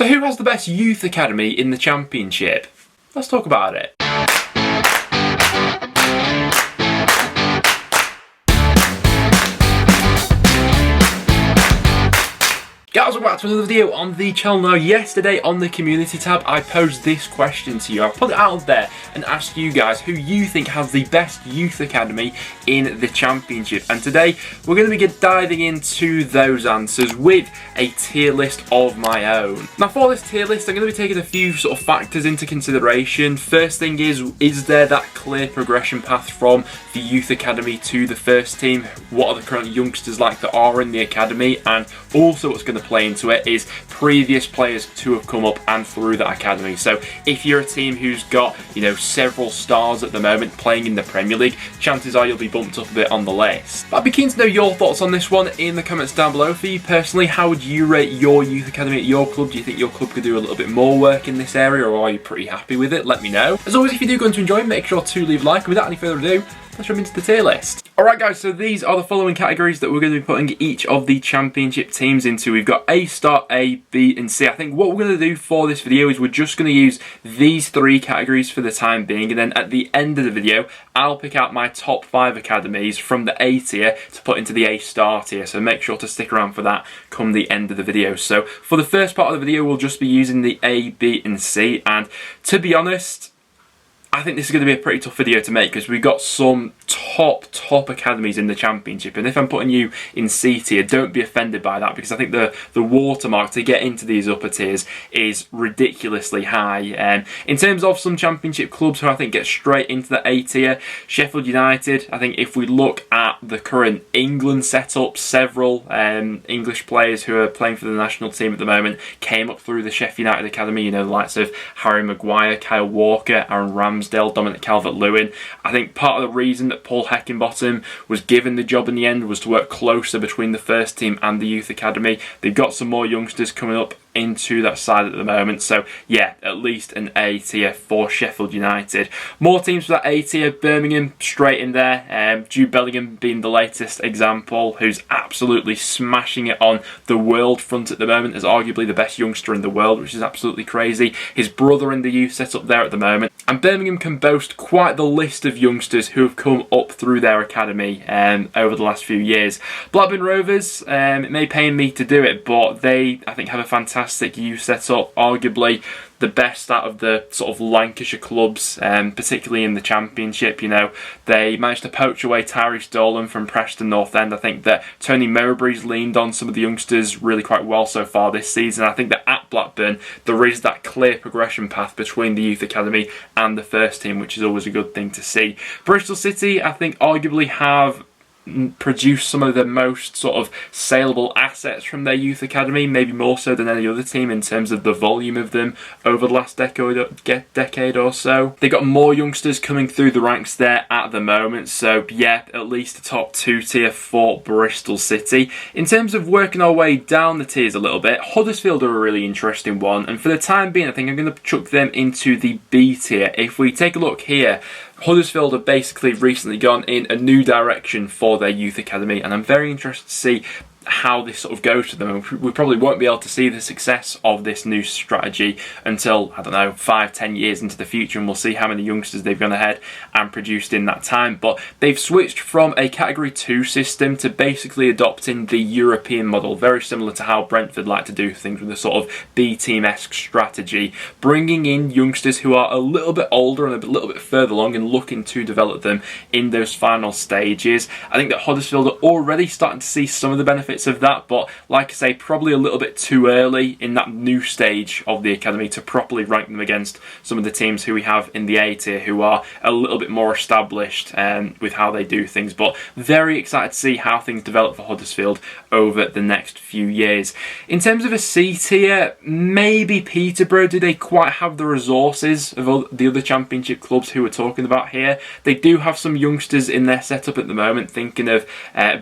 So who has the best youth academy in the Championship? Let's talk about it. Guys, welcome back to another video on the channel. Now, yesterday on the community tab, I posed this question to you. I put it out there and asked you guys who you think has the best youth academy in the Championship. And today, we're going to be diving into those answers with a tier list of my own. Now, for this tier list, I'm going to be taking a few sort of factors into consideration. First thing is there that clear progression path from the youth academy to the first team? What are the current youngsters like that are in the academy? And also what's going to play into it is previous players to have come up and through that academy. So if you're a team who's got, you know, several stars at the moment playing in the Premier League, chances are you'll be bumped up a bit on the list. But I'd be keen to know your thoughts on this one in the comments down below. For you personally, how would you rate your youth academy at your club? Do you think your club could do a little bit more work in this area, or are you pretty happy with it? Let me know. As always, if you do go on to enjoy, make sure to leave a like. And without any further ado, let's jump into the tier list. Alright guys, so these are the following categories that we're going to be putting each of the Championship teams into. We've got A star, A, B and C. I think what we're going to do for this video is we're just going to use these three categories for the time being, and then at the end of the video I'll pick out my top 5 academies from the A tier to put into the A star tier, so make sure to stick around for that come the end of the video. So for the first part of the video we'll just be using the A, B and C, and to be honest, I think this is going to be a pretty tough video to make because we've got some top academies in the Championship, and if I'm putting you in C tier, don't be offended by that, because I think the watermark to get into these upper tiers is ridiculously high. In terms of some Championship clubs who I think get straight into the A tier, Sheffield United. I think if we look at the current England setup, several English players who are playing for the national team at the moment came up through the Sheffield United academy. You know, the likes of Harry Maguire, Kyle Walker, Aaron Ramsdale, Dominic Calvert-Lewin. I think part of the reason that Paul Heckingbottom was given the job in the end was to work closer between the first team and the youth academy. They've got some more youngsters coming up into that side at the moment, so yeah, at least an A tier for Sheffield United. More teams for that A tier. Birmingham straight in there, Jude Bellingham being the latest example, who's absolutely smashing it on the world front at the moment, as arguably the best youngster in the world, which is absolutely crazy. His brother in the youth set up there at the moment, and Birmingham can boast quite the list of youngsters who have come up through their academy over the last few years. Blackburn Rovers, it may pain me to do it, but they, I think, have a fantastic youth setup, arguably the best out of the sort of Lancashire clubs, particularly in the Championship. You know, they managed to poach away Tyrese Dolan from Preston North End. I think that Tony Mowbray's leaned on some of the youngsters really quite well so far this season. I think that at Blackburn there is that clear progression path between the youth academy and the first team, which is always a good thing to see. Bristol City, I think, arguably have produce some of the most sort of saleable assets from their youth academy, maybe more so than any other team in terms of the volume of them over the last decade or so. They got more youngsters coming through the ranks there at the moment, so yeah, at least a top 2 tier for Bristol City. In terms of working our way down the tiers a little bit, Huddersfield are a really interesting one, and for the time being I think I'm going to chuck them into the B tier. If we take a look here, Huddersfield have basically recently gone in a new direction for their youth academy, and I'm very interested to see how this sort of goes to them. We probably won't be able to see the success of this new strategy until, I don't know, 5-10 years into the future, and we'll see how many youngsters they've gone ahead and produced in that time. But they've switched from a Category 2 system to basically adopting the European model, very similar to how Brentford like to do things, with a sort of B-team-esque strategy, bringing in youngsters who are a little bit older and a little bit further along and looking to develop them in those final stages. I think that Huddersfield are already starting to see some of the benefits of that, but like I say, probably a little bit too early in that new stage of the academy to properly rank them against some of the teams who we have in the A tier, who are a little bit more established with how they do things. But very excited to see how things develop for Huddersfield over the next few years. In terms of a C tier, maybe Peterborough. Do they quite have the resources of the other Championship clubs who we're talking about here? They do have some youngsters in their setup at the moment, thinking of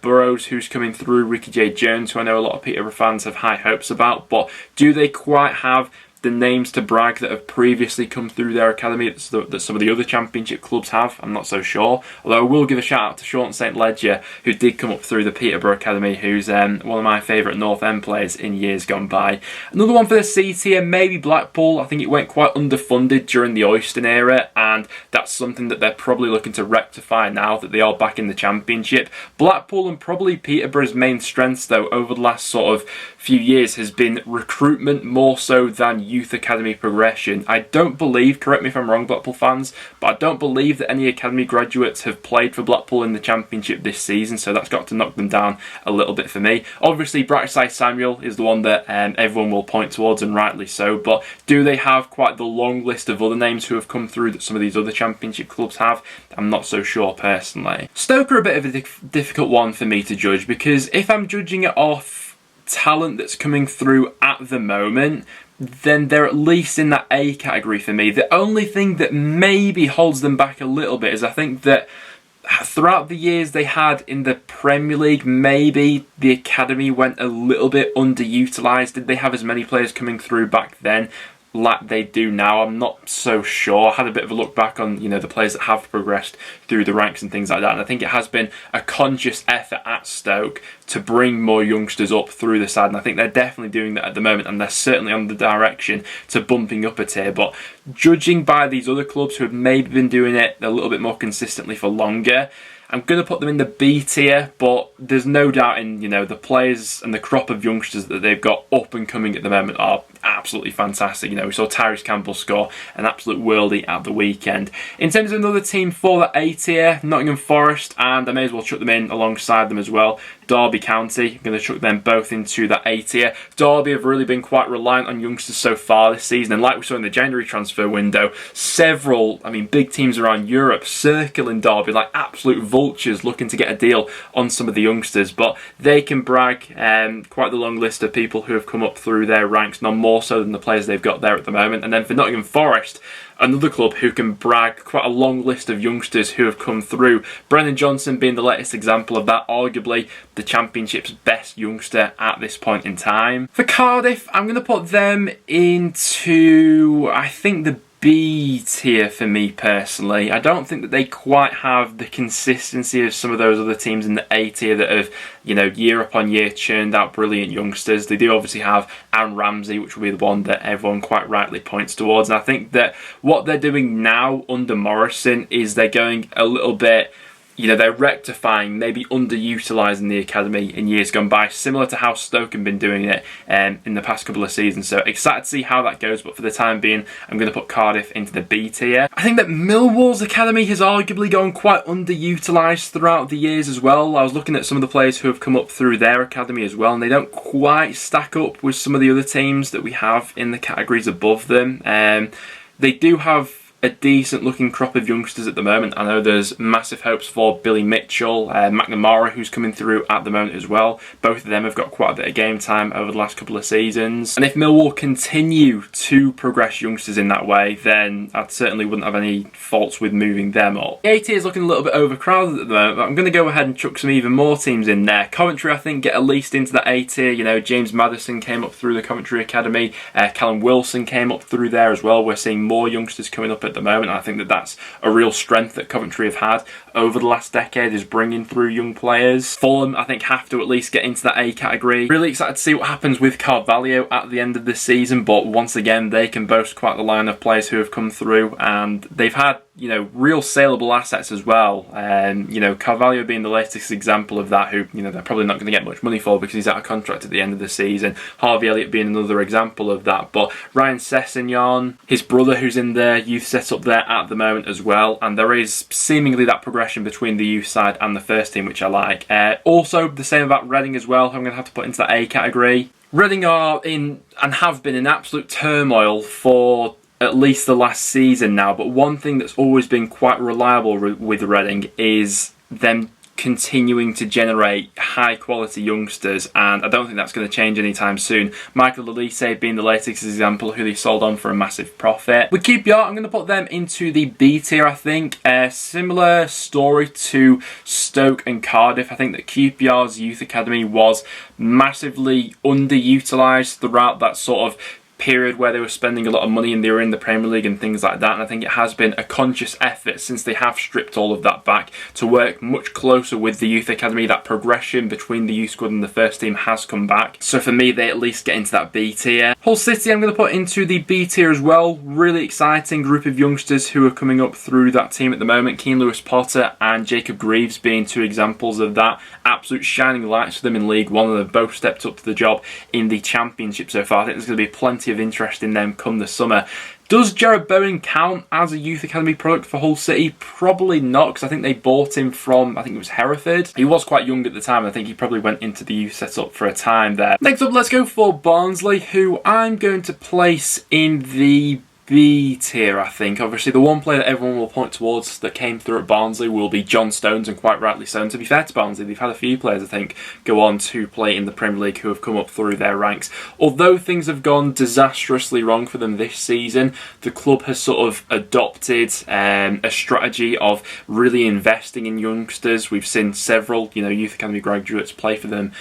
Burrows, who's coming through, Ricky J. Jones, who I know a lot of Peterborough fans have high hopes about, but do they quite have the names to brag that have previously come through their academy that some of the other Championship clubs have. I'm not so sure. Although I will give a shout out to Sean St Ledger, who did come up through the Peterborough Academy, who's one of my favourite North End players in years gone by. Another one for the C tier, maybe Blackpool. I think it went quite underfunded during the Oyston era, and that's something that they're probably looking to rectify now that they are back in the Championship. Blackpool and probably Peterborough's main strengths, though, over the last sort of few years has been recruitment more so than youth academy progression. I don't believe, correct me if I'm wrong Blackpool fans, but I don't believe that any academy graduates have played for Blackpool in the Championship this season, so that's got to knock them down a little bit for me. Obviously Brightside Samuel is the one that everyone will point towards, and rightly so, but do they have quite the long list of other names who have come through that some of these other Championship clubs have? I'm not so sure personally. Stoke are a bit of a difficult one for me to judge, because if I'm judging it off talent that's coming through at the moment, then they're at least in that A category for me. The only thing that maybe holds them back a little bit is I think that throughout the years they had in the Premier League, maybe the academy went a little bit underutilised. Did they have as many players coming through back then like they do now? I'm not so sure. I had a bit of a look back on, you know, the players that have progressed through the ranks and things like that, and I think it has been a conscious effort at Stoke to bring more youngsters up through the side, and I think they're definitely doing that at the moment, and they're certainly on the direction to bumping up a tier. But judging by these other clubs who have maybe been doing it a little bit more consistently for longer, I'm going to put them in the B tier, but there's no doubt in, you know, the players and the crop of youngsters that they've got up and coming at the moment are absolutely fantastic. You know, we saw Tyrese Campbell score an absolute worldie at the weekend. In terms of another team for the A tier, Nottingham Forest, and I may as well chuck them in alongside them as well, Derby County. I'm going to chuck them both into that A tier. Derby have really been quite reliant on youngsters so far this season, and like we saw in the January transfer window, several, big teams around Europe circling Derby like absolute vultures looking to get a deal on some of the youngsters, but they can brag quite the long list of people who have come up through their ranks, none more so than the players they've got there at the moment. And then for Nottingham Forest, another club who can brag quite a long list of youngsters who have come through. Brennan Johnson being the latest example of that, arguably the Championship's best youngster at this point in time. For Cardiff, I'm going to put them into, I think, the B tier for me personally. I don't think that they quite have the consistency of some of those other teams in the A tier that have, year upon year churned out brilliant youngsters. They do obviously have Aaron Ramsey, which will be the one that everyone quite rightly points towards. And I think that what they're doing now under Morrison is they're going a little bit, they're rectifying, maybe underutilising the academy in years gone by, similar to how Stoke have been doing it in the past couple of seasons. So excited to see how that goes, but for the time being, I'm going to put Cardiff into the B tier. I think that Millwall's academy has arguably gone quite underutilised throughout the years as well. I was looking at some of the players who have come up through their academy as well, and they don't quite stack up with some of the other teams that we have in the categories above them. They do have a decent looking crop of youngsters at the moment. I know there's massive hopes for Billy Mitchell, McNamara, who's coming through at the moment as well. Both of them have got quite a bit of game time over the last couple of seasons, and if Millwall continue to progress youngsters in that way, then I certainly wouldn't have any faults with moving them up. The A tier is looking a little bit overcrowded at the moment, but I'm going to go ahead and chuck some even more teams in there. Coventry, I think, get at least into that A tier. James Maddison came up through the Coventry Academy, Callum Wilson came up through there as well. We're seeing more youngsters coming up at the moment. I think that that's a real strength that Coventry have had over the last decade, is bringing through young players. Fulham, I think, have to at least get into that A category. Really excited to see what happens with Carvalho at the end of this season, but once again, they can boast quite the line of players who have come through, and they've had real saleable assets as well. Carvalho being the latest example of that, who, they're probably not going to get much money for because he's out of contract at the end of the season. Harvey Elliott being another example of that. But Ryan Sessegnon, his brother who's in their youth setup there at the moment as well. And there is seemingly that progression between the youth side and the first team, which I like. Also, the same about Reading as well, who I'm going to have to put into that A category. Reading are in, and have been in, absolute turmoil for at least the last season now, but one thing that's always been quite reliable with Reading is them continuing to generate high quality youngsters, and I don't think that's going to change anytime soon. Michael Olise being the latest example, who they sold on for a massive profit. With QPR, I'm going to put them into the B tier, I think. Similar story to Stoke and Cardiff. I think that QPR's youth academy was massively underutilised throughout that sort of period where they were spending a lot of money and they were in the Premier League and things like that, and I think it has been a conscious effort since they have stripped all of that back to work much closer with the youth academy. That progression between the youth squad and the first team has come back, so for me they at least get into that B tier. Hull City I'm going to put into the B tier as well. Really exciting group of youngsters who are coming up through that team at the moment. Keane Lewis-Potter and Jacob Greaves being two examples of that. Absolute shining lights for them in League One, and they've both stepped up to the job in the Championship so far. I think there's going to be plenty of interest in them come the summer. Does Jared Bowen count as a youth academy product for Hull City? Probably not, because I think they bought him from, I think it was Hereford. He was quite young at the time. I think he probably went into the youth setup for a time there. Next up, let's go for Barnsley, who I'm going to place in the B tier, I think. Obviously, the one player that everyone will point towards that came through at Barnsley will be John Stones, and quite rightly so. And to be fair to Barnsley, they've had a few players, I think, go on to play in the Premier League who have come up through their ranks. Although things have gone disastrously wrong for them this season, the club has sort of adopted a strategy of really investing in youngsters. We've seen several, youth academy graduates play for them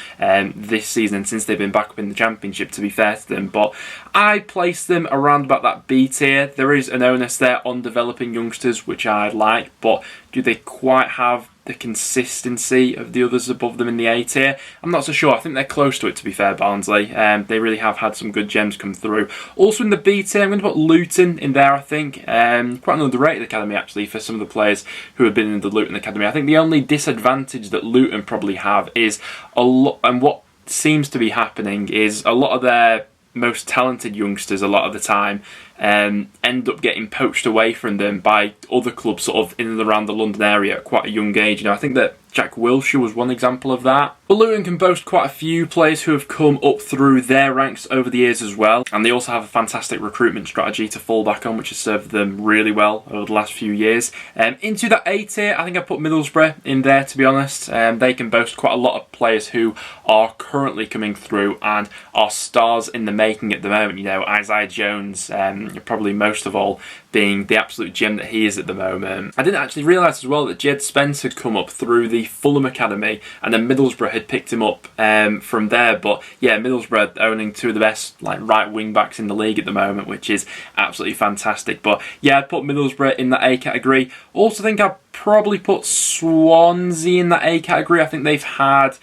this season since they've been back up in the Championship, to be fair to them. But I place them around about that B tier. There is an onus there on developing youngsters, which I like, but do they quite have the consistency of the others above them in the A tier? I'm not so sure. I think they're close to it, to be fair, Barnsley. They really have had some good gems come through. Also in the B tier, I'm going to put Luton in there, I think. Quite an underrated academy, actually, for some of the players who have been in the Luton academy. I think the only disadvantage that Luton probably have is a lot, and what seems to be happening is a lot of their most talented youngsters a lot of the time end up getting poached away from them by other clubs sort of in and around the London area at quite a young age. I think that Jack Wilshere was one example of that. But Luton can boast quite a few players who have come up through their ranks over the years as well, and they also have a fantastic recruitment strategy to fall back on, which has served them really well over the last few years. Into that A tier, I think I put Middlesbrough in there, to be honest. They can boast quite a lot of players who are currently coming through and are stars in the making at the moment. Isaiah Jones, probably most of all, being the absolute gem that he is at the moment. I didn't actually realise as well that Jed Spence had come up through the Fulham Academy, and then Middlesbrough had picked him up from there. But yeah, Middlesbrough owning two of the best right wing backs in the league at the moment, which is absolutely fantastic. But yeah, I'd put Middlesbrough in that A category. Also think I'd probably put Swansea in that A category. I think they've had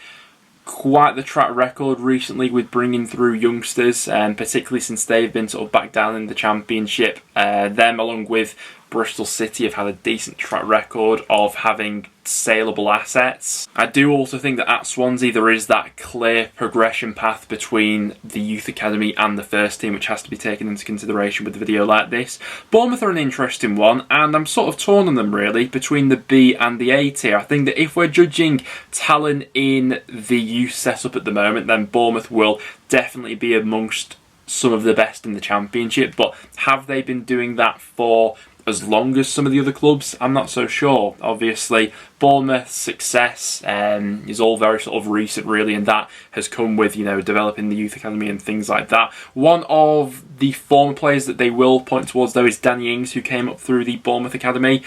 quite the track record recently with bringing through youngsters, and particularly since they've been sort of back down in the Championship. Them, along with Bristol City, have had a decent track record of having saleable assets. I do also think that at Swansea there is that clear progression path between the youth academy and the first team, which has to be taken into consideration with a video like this. Bournemouth are an interesting one, and I'm sort of torn on them really between the B and the A tier. I think that if we're judging talent in the youth setup at the moment, then Bournemouth will definitely be amongst some of the best in the Championship. But have they been doing that for as long as some of the other clubs? I'm not so sure. Obviously, Bournemouth's success is all very sort of recent, really, and that has come with, developing the youth academy and things like that. One of the former players that they will point towards, though, is Danny Ings, who came up through the Bournemouth academy.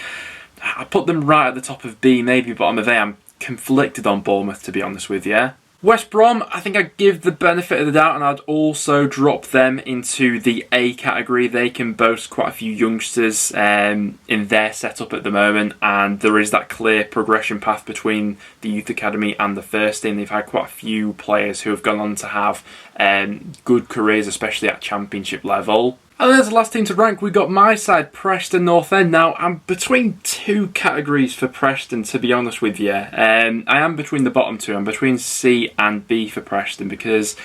I put them right at the top of B, maybe bottom of A. I'm conflicted on Bournemouth, to be honest with you. West Brom, I think I'd give the benefit of the doubt, and I'd also drop them into the A category. They can boast quite a few youngsters in their setup at the moment, and there is that clear progression path between the youth academy and the first team. They've had quite a few players who have gone on to have good careers, especially at Championship level. And there's the last team to rank. We got my side, Preston North End. Now, I'm between two categories for Preston, to be honest with you. I am between the bottom two. I'm between C and B for Preston, because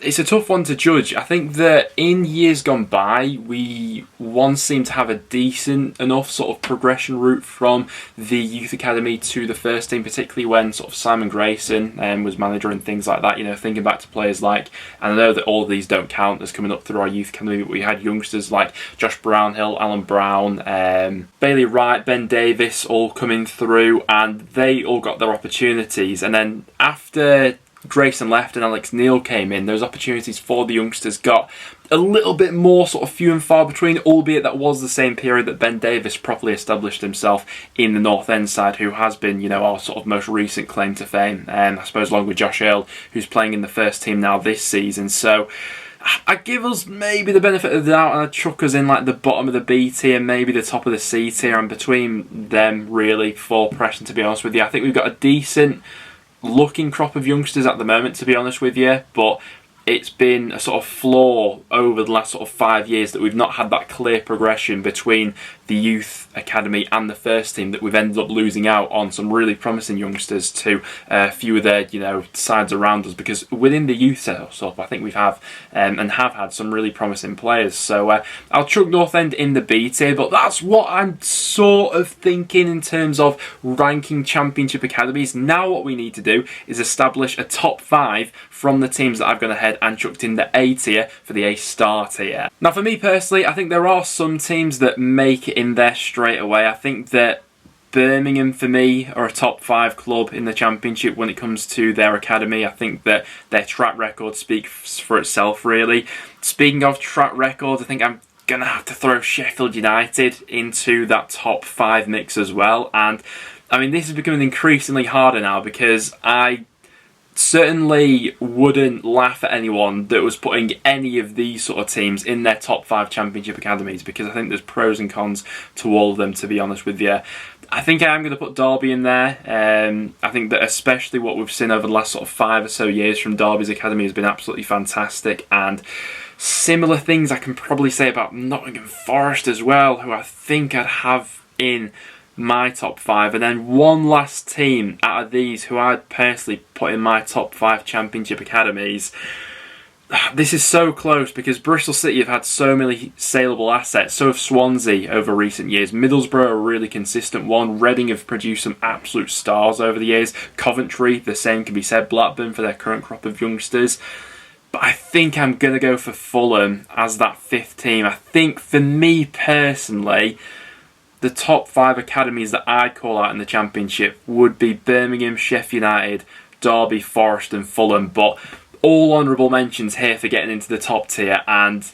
it's a tough one to judge. I think that in years gone by, we once seemed to have a decent enough sort of progression route from the youth academy to the first team, particularly when sort of Simon Grayson was manager and things like that. Thinking back to players like, and I know that all of these don't count as coming up through our youth academy, but we had youngsters like Josh Brownhill, Alan Brown, Bailey Wright, Ben Davis, all coming through, and they all got their opportunities. And then after Grayson left and Alex Neil came in, those opportunities for the youngsters got a little bit more sort of few and far between, albeit that was the same period that Ben Davis properly established himself in the North End side, who has been, our sort of most recent claim to fame, I suppose, along with Josh Earl, who's playing in the first team now this season. So I'd give us maybe the benefit of the doubt and I'd chuck us in like the bottom of the B tier, maybe the top of the C tier, and between them really for Preston, to be honest with you. I think we've got a decent looking crop of youngsters at the moment, to be honest with you, but it's been a sort of flaw over the last sort of 5 years that we've not had that clear progression between the youth academy and the first team, that we've ended up losing out on some really promising youngsters to a few of their, sides around us, because within the youth setup I think we have and have had some really promising players. So I'll chuck North End in the B tier, but that's what I'm sort of thinking in terms of ranking championship academies. Now what we need to do is establish a top 5 from the teams that I've gone ahead and chucked in the A tier for the A-star tier. Now for me personally, I think there are some teams that make it in there straight away. I think that Birmingham for me are a top 5 club in the championship when it comes to their academy. I think that their track record speaks for itself really. Speaking of track record, I think I'm going to have to throw Sheffield United into that top 5 mix as well. And I mean, this is becoming increasingly harder now, because I certainly wouldn't laugh at anyone that was putting any of these sort of teams in their top 5 championship academies, because I think there's pros and cons to all of them, to be honest with you. I think I am going to put Derby in there. I think that especially what we've seen over the last sort of 5 or so years from Derby's academy has been absolutely fantastic, and similar things I can probably say about Nottingham Forest as well, who I think I'd have in my top 5. And then one last team out of these who I'd personally put in my top 5 championship academies. This is so close, because Bristol City have had so many saleable assets, so have Swansea over recent years. Middlesbrough are a really consistent one. Reading have produced some absolute stars over the years. Coventry, the same can be said. Blackburn for their current crop of youngsters. But I think I'm going to go for Fulham as that 5th team. I think for me personally, the top 5 academies that I'd call out in the Championship would be Birmingham, Sheffield United, Derby, Forest and Fulham. But all honourable mentions here for getting into the top tier, and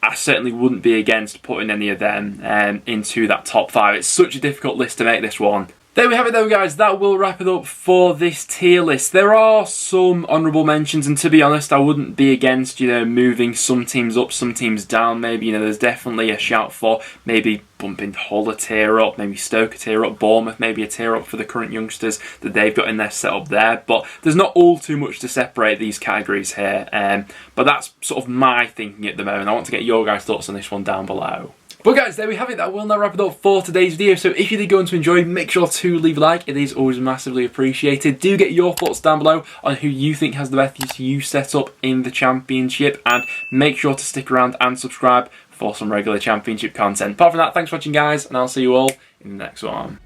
I certainly wouldn't be against putting any of them into that top 5. It's such a difficult list to make, this one. There we have it though, guys. That will wrap it up for this tier list. There are some honourable mentions, and to be honest, I wouldn't be against, moving some teams up, some teams down. Maybe, there's definitely a shout for maybe bumping Hull a tier up, maybe Stoke a tier up, Bournemouth maybe a tier up for the current youngsters that they've got in their setup there. But there's not all too much to separate these categories here. But that's sort of my thinking at the moment. I want to get your guys' thoughts on this one down below. But guys, there we have it. That will now wrap it up for today's video. So if you did go on to enjoy, make sure to leave a like. It is always massively appreciated. Do get your thoughts down below on who you think has the best youth setup in the Championship. And make sure to stick around and subscribe for some regular Championship content. Apart from that, thanks for watching, guys. And I'll see you all in the next one.